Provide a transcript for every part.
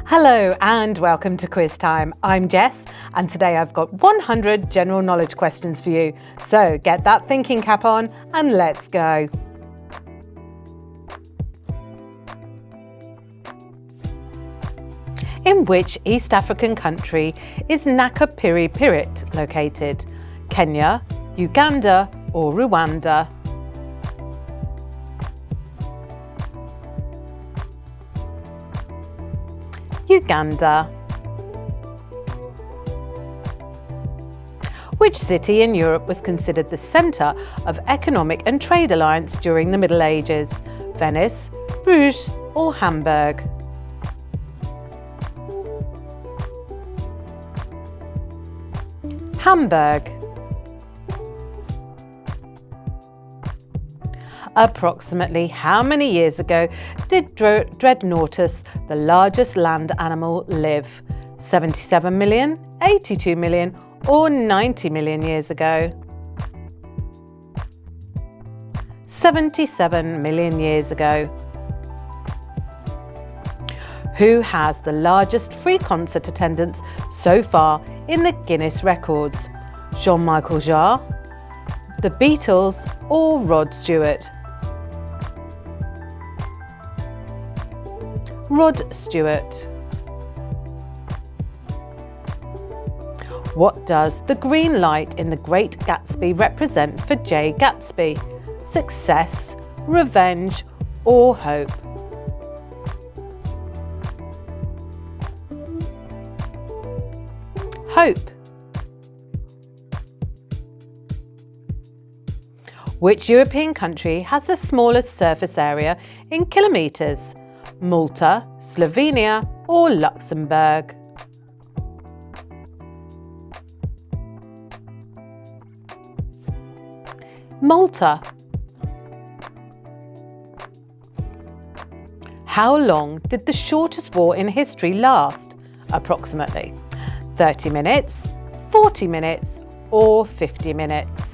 Hello and welcome to Quiz Time. I'm Jess and today I've got 100 general knowledge questions for you. So get that thinking cap on and let's go. In which East African country is Nakapiri located? Kenya, Uganda or Rwanda? Uganda. Which city in Europe was considered the centre of economic and trade alliance during the Middle Ages? Venice, Bruges or Hamburg? Hamburg. Approximately how many years ago did Dreadnoughtus, the largest land animal, live? 77 million, 82 million or 90 million years ago? 77 million years ago. Who has the largest free concert attendance so far in the Guinness records? Jean-Michel Jarre, the Beatles or Rod Stewart? Rod Stewart. What does the green light in The Great Gatsby represent for Jay Gatsby? Success, revenge or hope? Hope. Which European country has the smallest surface area in kilometres? Malta, Slovenia or Luxembourg? Malta. How long did the shortest war in history last? Approximately 30 minutes, 40 minutes or 50 minutes?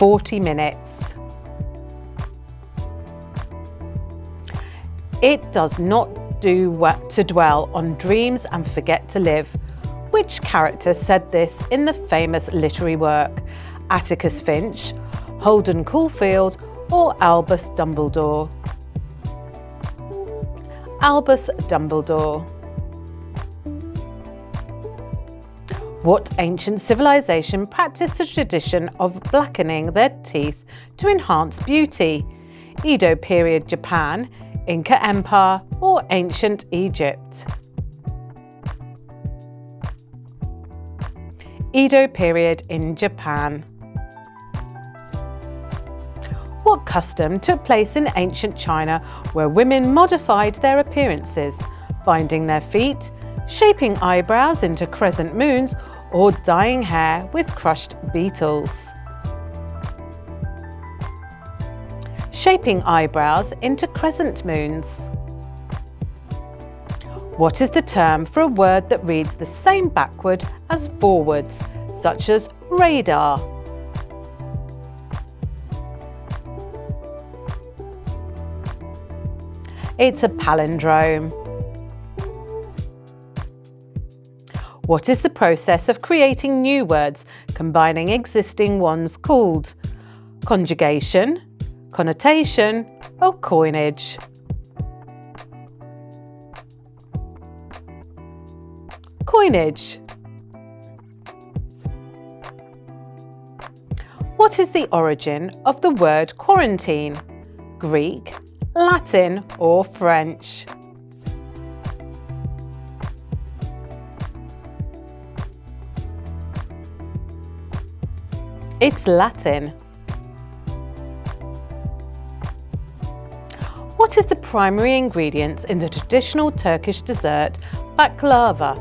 40 minutes. It does not do to dwell on dreams and forget to live. Which character said this in the famous literary work? Atticus Finch, Holden Caulfield or Albus Dumbledore? Albus Dumbledore. What ancient civilization practiced the tradition of blackening their teeth to enhance beauty? Edo period Japan, Inca Empire or ancient Egypt? Edo period in Japan. What custom took place in ancient China where women modified their appearances, binding their feet, shaping eyebrows into crescent moons or dyeing hair with crushed beetles? Shaping eyebrows into crescent moons. What is the term for a word that reads the same backward as forwards, such as radar? It's a palindrome. What is the process of creating new words, combining existing ones called? Conjugation, connotation or coinage? Coinage. What is the origin of the word quarantine? Greek, Latin or French? It's Latin. What is the primary ingredient in the traditional Turkish dessert baklava?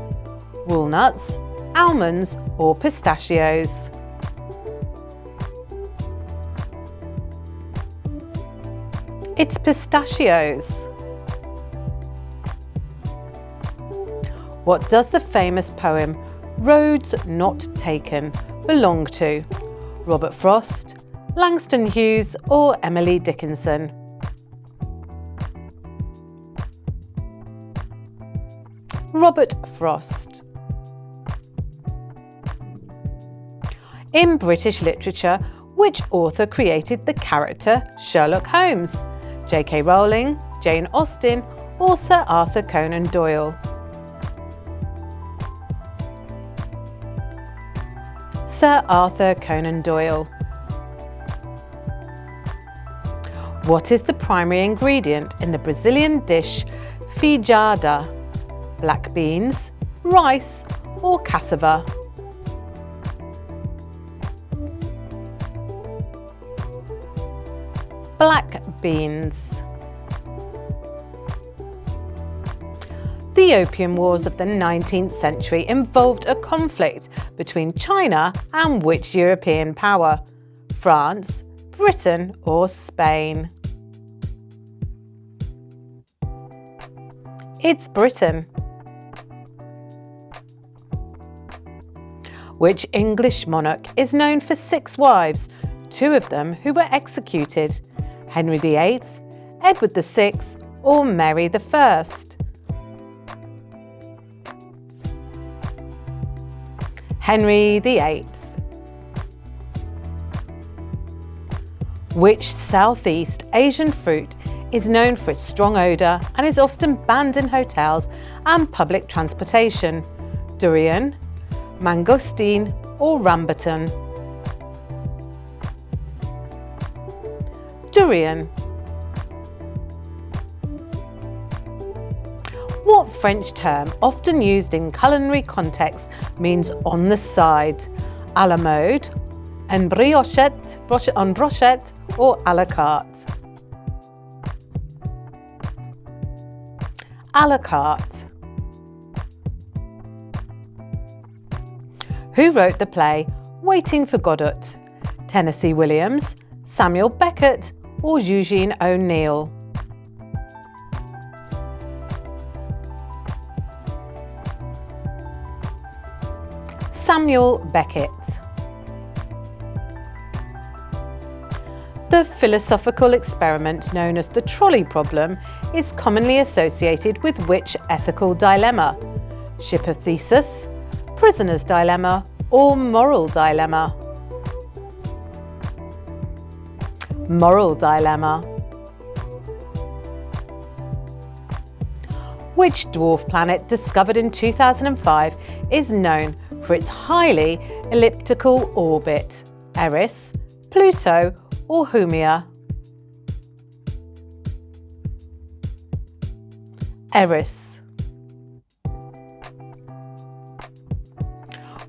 Walnuts, almonds or pistachios? It's pistachios. What does the famous poem Roads Not Taken belong to? Robert Frost, Langston Hughes or Emily Dickinson? Robert Frost. In British literature, which author created the character Sherlock Holmes? J.K. Rowling, Jane Austen, or Sir Arthur Conan Doyle? Sir Arthur Conan Doyle. What is the primary ingredient in the Brazilian dish feijoada? Black beans, rice, or cassava? Black beans. The Opium Wars of the 19th century involved a conflict between China and which European power? France, Britain, or Spain? It's Britain. Which English monarch is known for 6 wives, 2 of them who were executed? Henry VIII, Edward VI, or Mary I? Henry VIII. Which Southeast Asian fruit is known for its strong odour and is often banned in hotels and public transportation? Durian, mangosteen, or rambutan? Durian. What French term, often used in culinary contexts, means on the side? À la mode, en briochette, en brochette, or à la carte? À la carte. Who wrote the play Waiting for Godot? Tennessee Williams, Samuel Beckett, or Eugene O'Neill? Samuel Beckett. The philosophical experiment known as the trolley problem is commonly associated with which ethical dilemma? Shipper thesis, prisoner's dilemma, or moral dilemma? Moral dilemma. Which dwarf planet discovered in 2005 is known for its highly elliptical orbit? Eris, Pluto, or Haumea? Eris.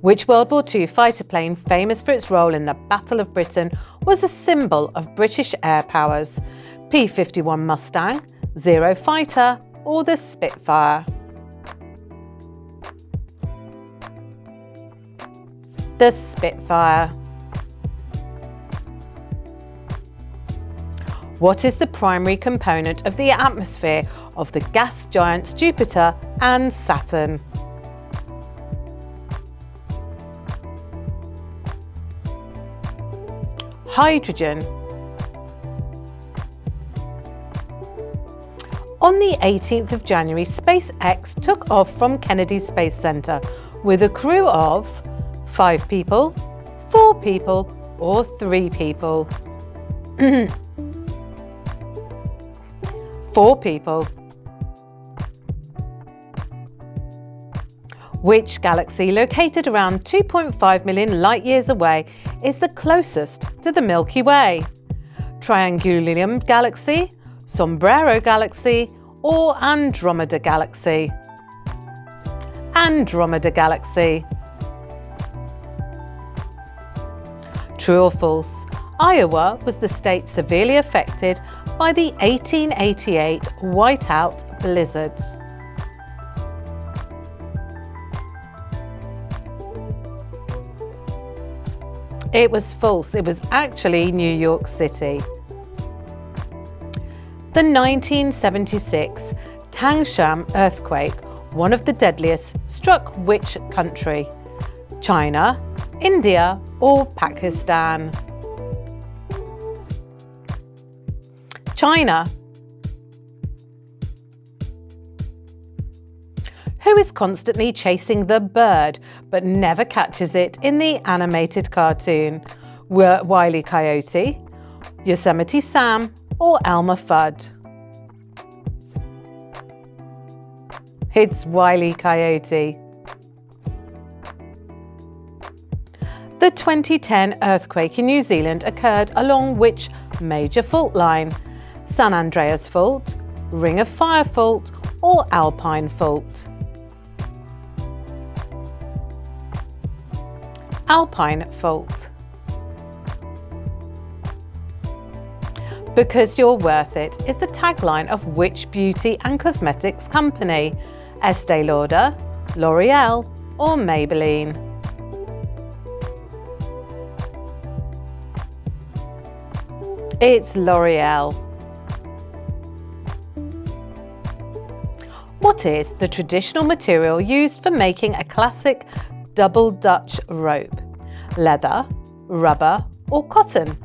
Which World War II fighter plane, famous for its role in the Battle of Britain, was a symbol of British air powers? P-51 Mustang, Zero Fighter, or the Spitfire? The Spitfire. What is the primary component of the atmosphere of the gas giants Jupiter and Saturn? Hydrogen. On the 18th of January, SpaceX took off from Kennedy Space Center with a crew of 5 people, 4 people, or 3 people? 4 people. Which galaxy, located around 2.5 million light-years away, is the closest to the Milky Way? Triangulum Galaxy, Sombrero Galaxy, or Andromeda Galaxy? Andromeda Galaxy. True or false? Iowa was the state severely affected by the 1888 whiteout blizzard. It was false. It was actually New York City. The 1976 Tangshan earthquake, one of the deadliest, struck which country? China, India, or Pakistan? China. Who is constantly chasing the bird but never catches it in the animated cartoon? Wile E. Coyote, Yosemite Sam, or Elmer Fudd? It's Wile E. Coyote. The 2010 earthquake in New Zealand occurred along which major fault line? San Andreas Fault, Ring of Fire Fault, or Alpine Fault? Alpine Fault. Because you're worth it is the tagline of which beauty and cosmetics company? Estee Lauder, L'Oreal, or Maybelline? It's L'Oreal. What is the traditional material used for making a classic double Dutch rope? Leather, rubber, or cotton?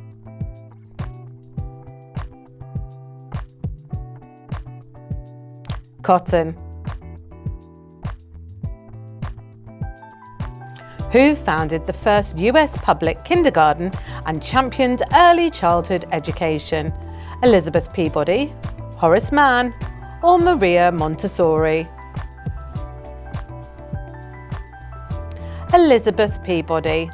Cotton. Who founded the first US public kindergarten and championed early childhood education? Elizabeth Peabody, Horace Mann, or Maria Montessori? Elizabeth Peabody.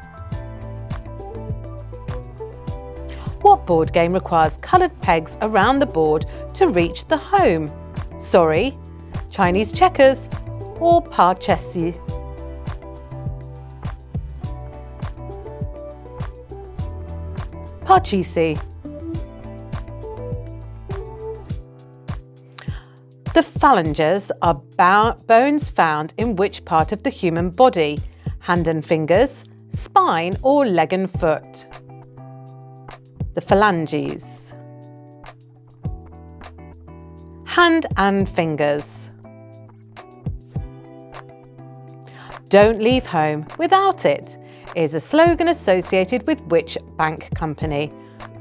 What board game requires coloured pegs around the board to reach the home? Sorry, Chinese checkers, or Parcheesi? Parcheesi. The phalanges are bones found in which part of the human body? Hand and fingers, spine, or leg and foot? The phalanges. Hand and fingers. Don't leave home without it is a slogan associated with which bank company?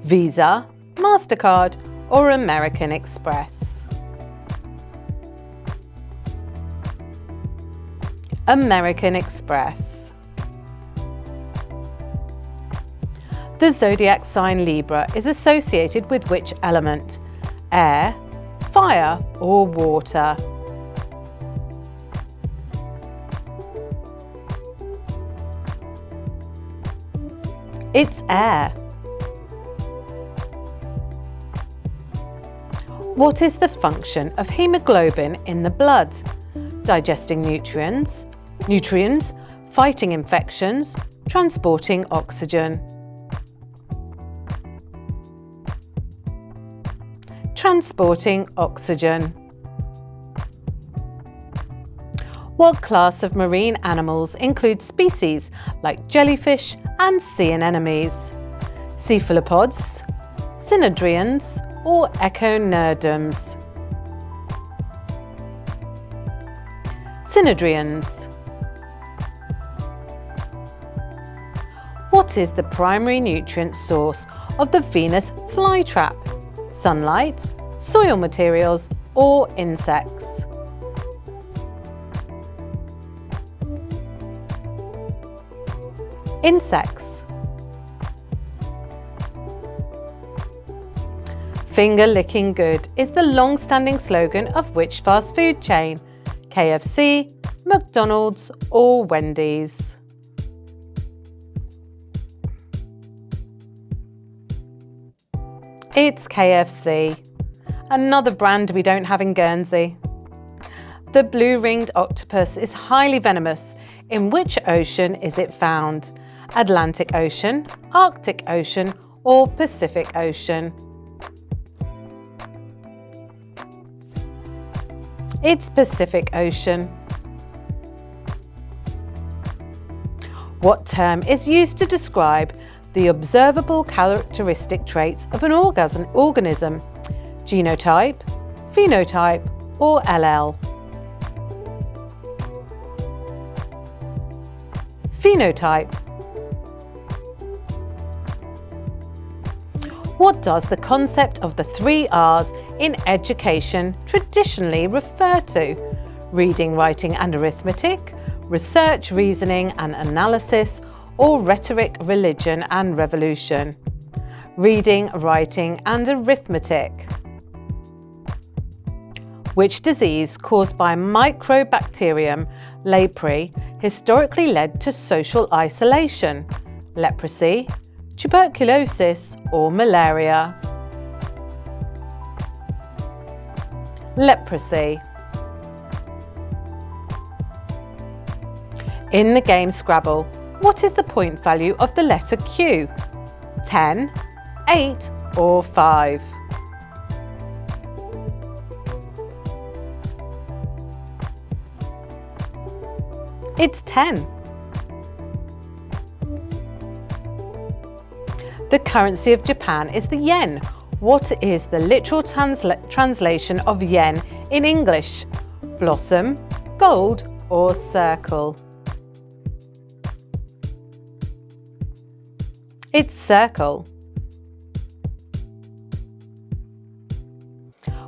Visa, MasterCard, or American Express? American Express. The zodiac sign Libra is associated with which element? Air, fire, or water? It's air. What is the function of hemoglobin in the blood? Digesting nutrients, fighting infections, transporting oxygen. Transporting oxygen. What class of marine animals include species like jellyfish and sea anemones? Cephalopods, synodrians, or echinoderms? Synodrians. What is the primary nutrient source of the Venus flytrap? Sunlight, soil materials, or insects? Insects. Finger licking good is the long-standing slogan of which fast food chain? KFC, McDonald's, or Wendy's? It's KFC, another brand we don't have in Guernsey. The blue-ringed octopus is highly venomous. In which ocean is it found? Atlantic Ocean, Arctic Ocean, or Pacific Ocean? It's Pacific Ocean. What term is used to describe the observable characteristic traits of an organism? Genotype, phenotype, or allele? Phenotype. What does the concept of the 3 R's in education traditionally refer to? Reading, writing and arithmetic, research, reasoning and analysis, or rhetoric, religion and revolution? Reading, writing and arithmetic. Which disease caused by Microbacterium leprae historically led to social isolation? Leprosy, tuberculosis or malaria? Leprosy. In the game Scrabble, what is the point value of the letter Q? 10, 8 or 5? It's 10. The currency of Japan is the yen. What is the literal translation of yen in English? Blossom, gold or circle? It's circle.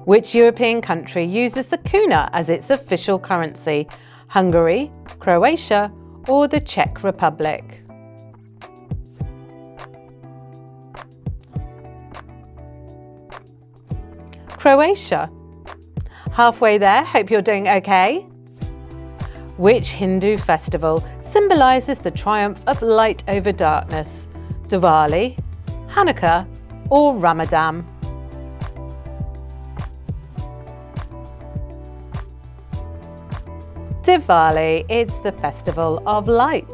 Which European country uses the kuna as its official currency? Hungary, Croatia or the Czech Republic? Croatia. Halfway there, hope you're doing okay. Which Hindu festival symbolises the triumph of light over darkness? Diwali, Hanukkah or Ramadan? Diwali, it's the festival of light.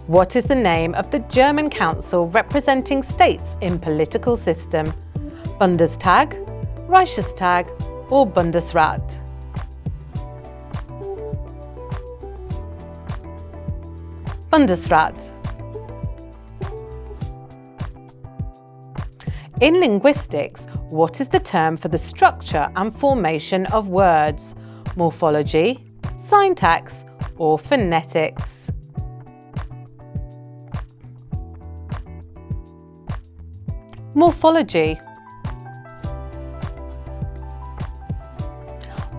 What is the name of the German council representing states in political system? Bundestag, Reichstag or Bundesrat? Bundesrat. In linguistics, what is the term for the structure and formation of words? Morphology, syntax or phonetics? Morphology.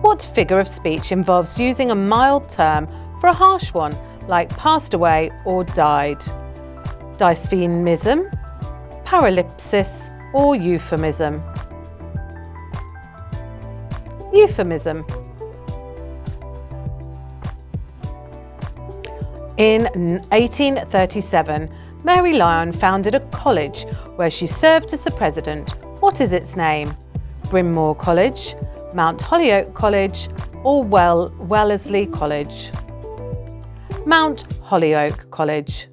What figure of speech involves using a mild term for a harsh one, like passed away or died? Dysphemism, paralypsis or euphemism? Euphemism. In 1837, Mary Lyon founded a college where she served as the president. What is its name? Bryn Mawr College, Mount Holyoke College or Wellesley College? Mount Holyoke College.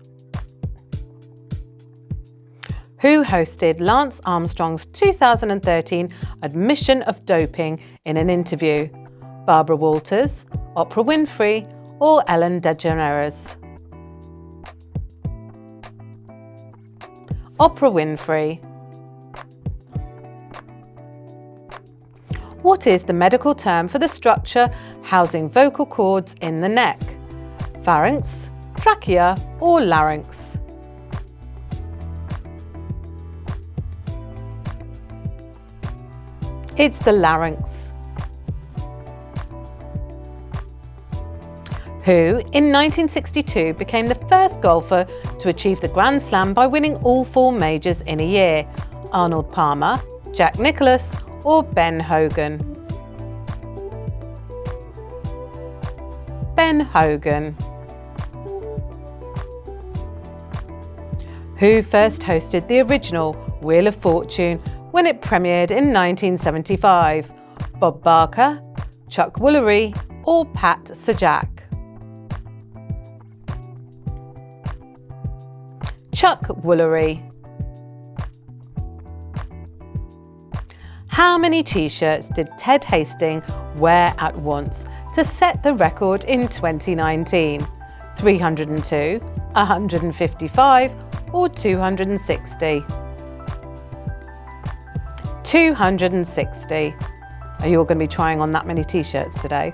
Who hosted Lance Armstrong's 2013 admission of doping in an interview? Barbara Walters, Oprah Winfrey or Ellen DeGeneres? Oprah Winfrey. What is the medical term for the structure housing vocal cords in the neck? Pharynx, trachea or larynx? It's the larynx. Who, in 1962, became the first golfer to achieve the Grand Slam by winning all 4 majors in a year? Arnold Palmer, Jack Nicklaus or Ben Hogan? Ben Hogan. Who first hosted the original Wheel of Fortune when it premiered in 1975? Bob Barker, Chuck Woolery or Pat Sajak? Chuck Woolery. How many t-shirts did Ted Hastings wear at once to set the record in 2019? 302, 155 or 260? 260. Are you all going to be trying on that many t-shirts today?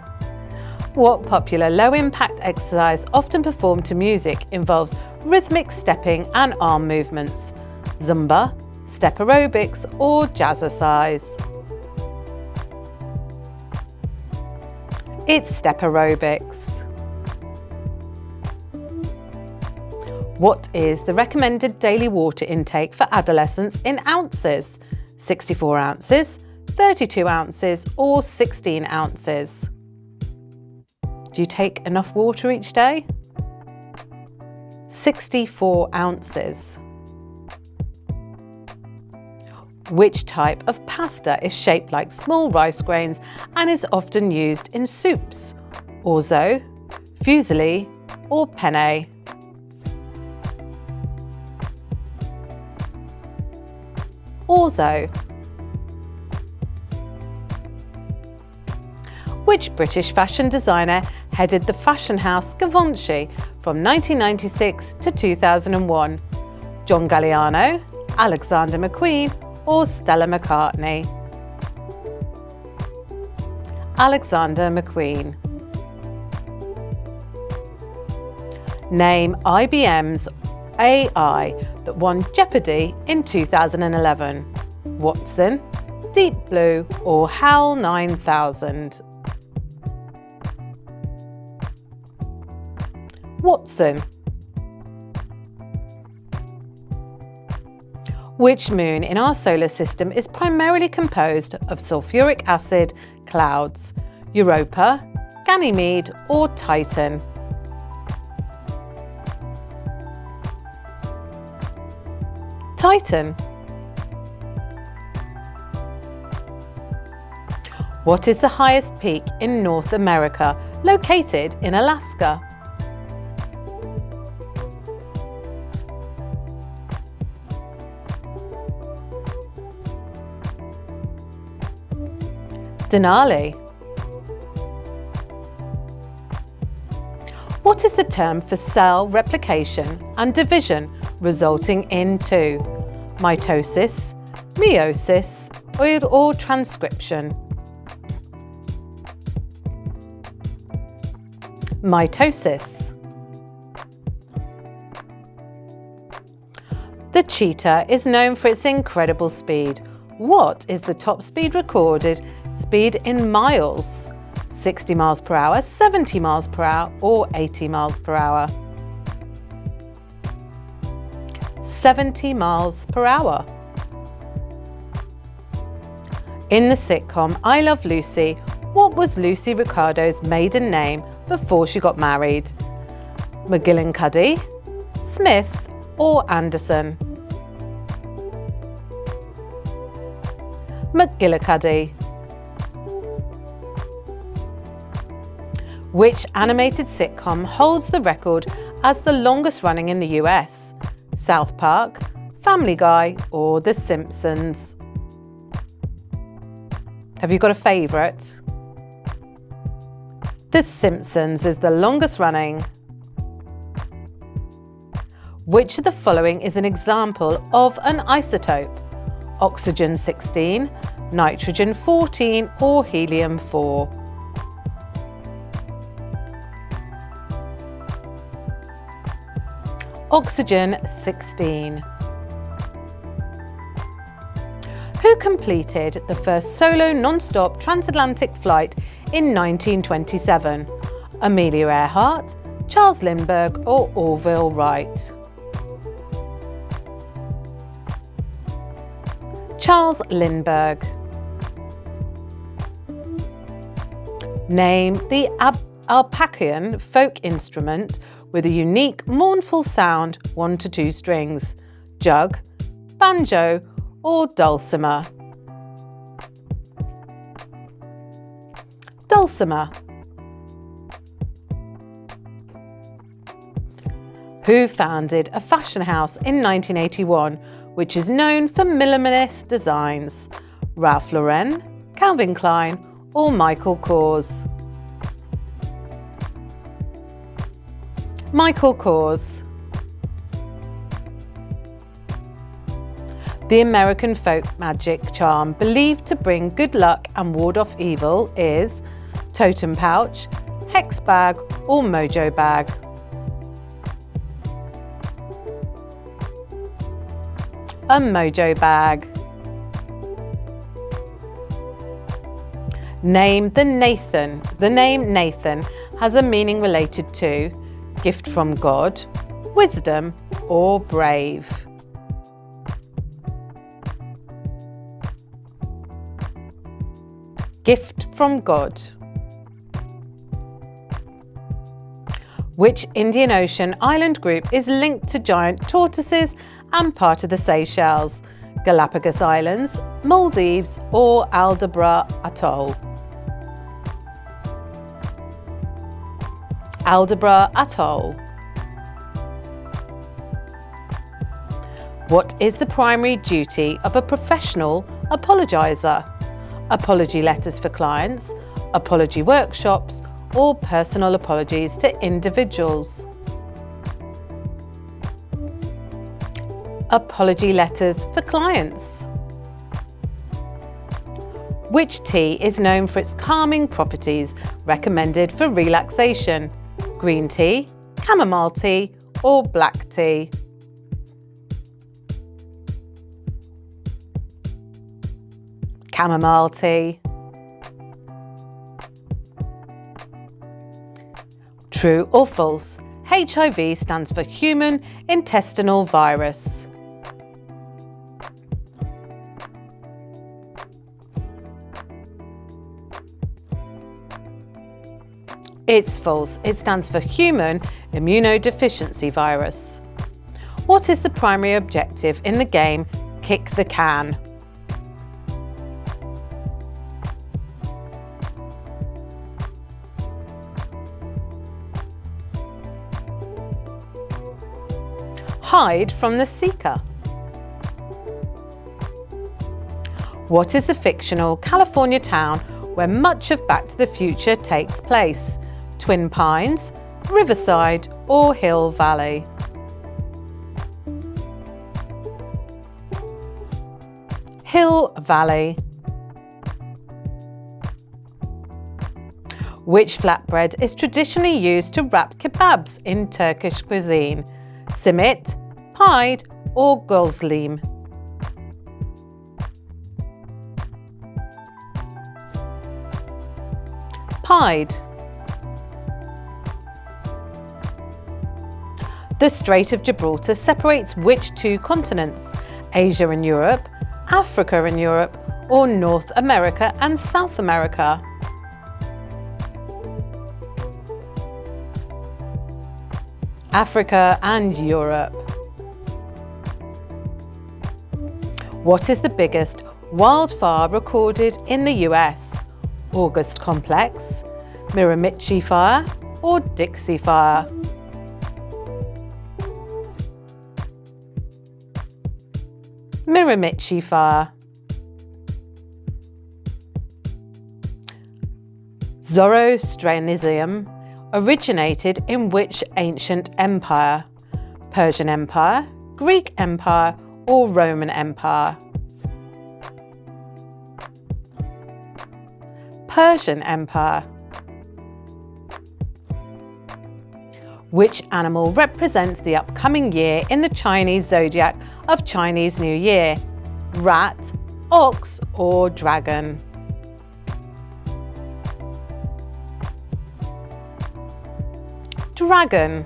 What popular low-impact exercise often performed to music involves rhythmic stepping and arm movements? Zumba, step aerobics or jazzercise? It's step aerobics. What is the recommended daily water intake for adolescents in ounces? 64 ounces, 32 ounces or 16 ounces? Do you take enough water each day? 64 ounces. Which type of pasta is shaped like small rice grains and is often used in soups? Orzo, fusilli or penne? Orzo. Which British fashion designer headed the fashion house Givenchy from 1996 to 2001? John Galliano, Alexander McQueen or Stella McCartney? Alexander McQueen. Name IBM's AI that won Jeopardy in 2011. Watson, Deep Blue or HAL 9000? Watson. Which moon in our solar system is primarily composed of sulfuric acid clouds? Europa, Ganymede or Titan? Titan. What is the highest peak in North America, located in Alaska? Denali. What is the term for cell replication and division resulting in two? Mitosis, meiosis, or transcription? Mitosis. The cheetah is known for its incredible speed. What is the top speed recorded speed in miles? 60 miles per hour, 70 miles per hour or 80 miles per hour? 70 miles per hour. In the sitcom I Love Lucy, what was Lucy Ricardo's maiden name before she got married? McGillicuddy, Smith or Anderson? McGillicuddy. Which animated sitcom holds the record as the longest running in the US? South Park, Family Guy or The Simpsons? Have you got a favourite? The Simpsons is the longest running. Which of the following is an example of an isotope? Oxygen-16, nitrogen-14 or helium-4? Oxygen-16. Who completed the first solo non-stop transatlantic flight in 1927? Amelia Earhart, Charles Lindbergh or Orville Wright? Charles Lindbergh. Name the Alpacan folk instrument with a unique mournful sound, 1 to 2 strings. Jug, banjo or dulcimer? Dulcimer. Who founded a fashion house in 1981 which is known for minimalist designs? Ralph Lauren, Calvin Klein or Michael Kors? Michael Kors. The American folk magic charm believed to bring good luck and ward off evil is totem pouch, hex bag or mojo bag? a mojo bag. Name the Nathan. The name Nathan has a meaning related to gift from God, wisdom, or brave. Gift from God. Which Indian Ocean island group is linked to giant tortoises and part of the Seychelles, Galapagos Islands, Maldives, or Aldabra Atoll? Aldabra Atoll. What is the primary duty of a professional apologiser? Apology letters for clients, apology workshops, or personal apologies to individuals? Apology letters for clients. Which tea is known for its calming properties, recommended for relaxation? Green tea, chamomile tea, or black tea? Chamomile tea. True or false? HIV stands for human intestinal virus. It's false. It stands for human immunodeficiency virus. What is the primary objective in the game Kick the Can? Hide from the seeker. What is the fictional California town where much of Back to the Future takes place? Twin Pines, Riverside, or Hill Valley? Hill Valley. Which flatbread is traditionally used to wrap kebabs in Turkish cuisine? Simit, pied, or gozlem? Pied. The Strait of Gibraltar separates which two continents? Asia and Europe, Africa and Europe, or North America and South America? Africa and Europe. What is the biggest wildfire recorded in the US? August Complex, Miramichi Fire, or Dixie Fire? Miramichi Fire. Zoroastrianism originated in which ancient empire? Persian Empire, Greek Empire, or Roman Empire? Persian Empire. Which animal represents the upcoming year in the Chinese zodiac of Chinese New Year? Rat, ox, or dragon? Dragon.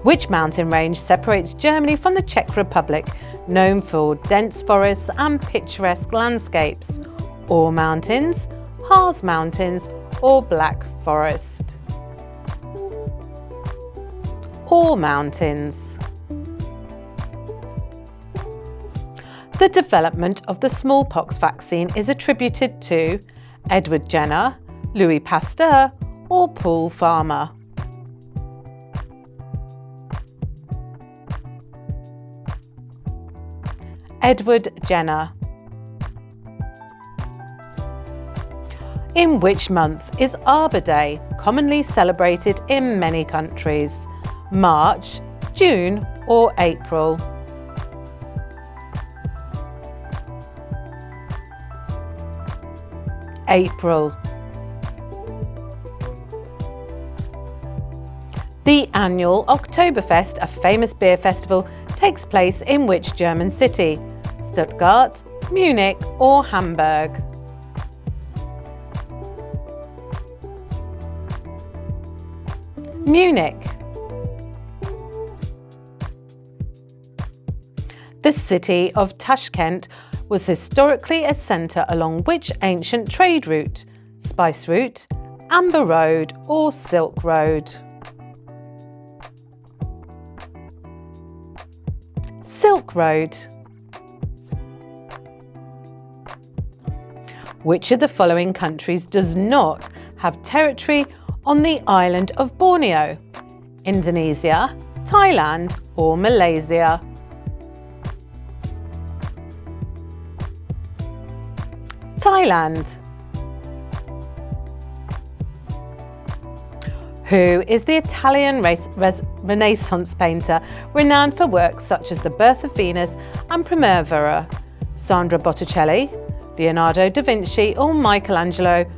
Which mountain range separates Germany from the Czech Republic, known for dense forests and picturesque landscapes? Ore Mountains, Harz Mountains, or Black Forest? Ore Mountains. The development of the smallpox vaccine is attributed to Edward Jenner, Louis Pasteur, or Paul Farmer? Edward Jenner. In which month is Arbor Day, commonly celebrated in many countries? March, June, or April? April. The annual Oktoberfest, a famous beer festival, takes place in which German city? Stuttgart, Munich or Hamburg? Munich. The city of Tashkent was historically a centre along which ancient trade route? Spice Route, Amber Road or Silk Road? Silk Road. Which of the following countries does not have territory on the island of Borneo? Indonesia, Thailand or Malaysia? Thailand. Who is the Italian Renaissance painter renowned for works such as The Birth of Venus and Primavera? Sandro Botticelli, Leonardo da Vinci or Michelangelo?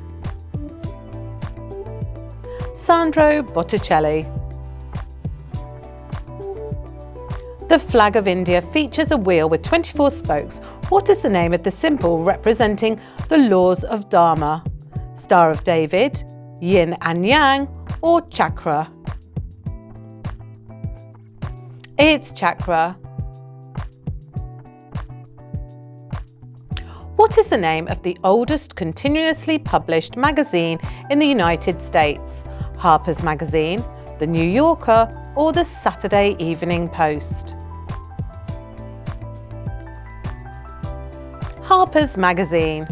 Sandro Botticelli. The flag of India features a wheel with 24 spokes. What is the name of the symbol representing the laws of Dharma? Star of David, Yin and Yang or Chakra? It's Chakra. What is the name of the oldest continuously published magazine in the United States? Harper's Magazine, The New Yorker or the Saturday Evening Post? Harper's Magazine.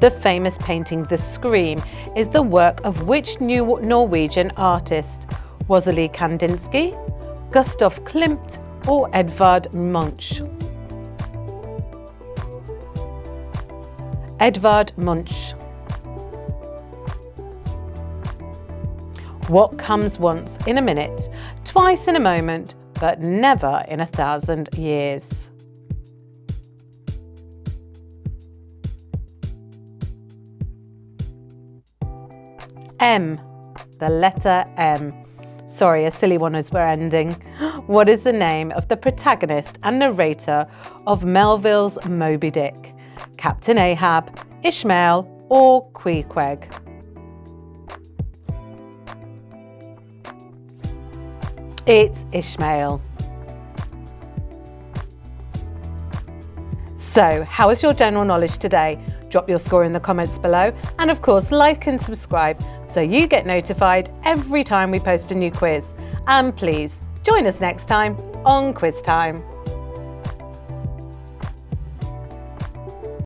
The famous painting The Scream is the work of which Norwegian artist? Wassily Kandinsky, Gustav Klimt or Edvard Munch? Edvard Munch. What comes once in a minute, twice in a moment, but never in 1,000 years? M. The letter M. Sorry, a silly one as we're ending. What is the name of the protagonist and narrator of Melville's Moby Dick? Captain Ahab, Ishmael or Queequeg? It's Ishmael. So, how was your general knowledge today? Drop your score in the comments below and of course like and subscribe so you get notified every time we post a new quiz. And please join us next time on Quiz Time.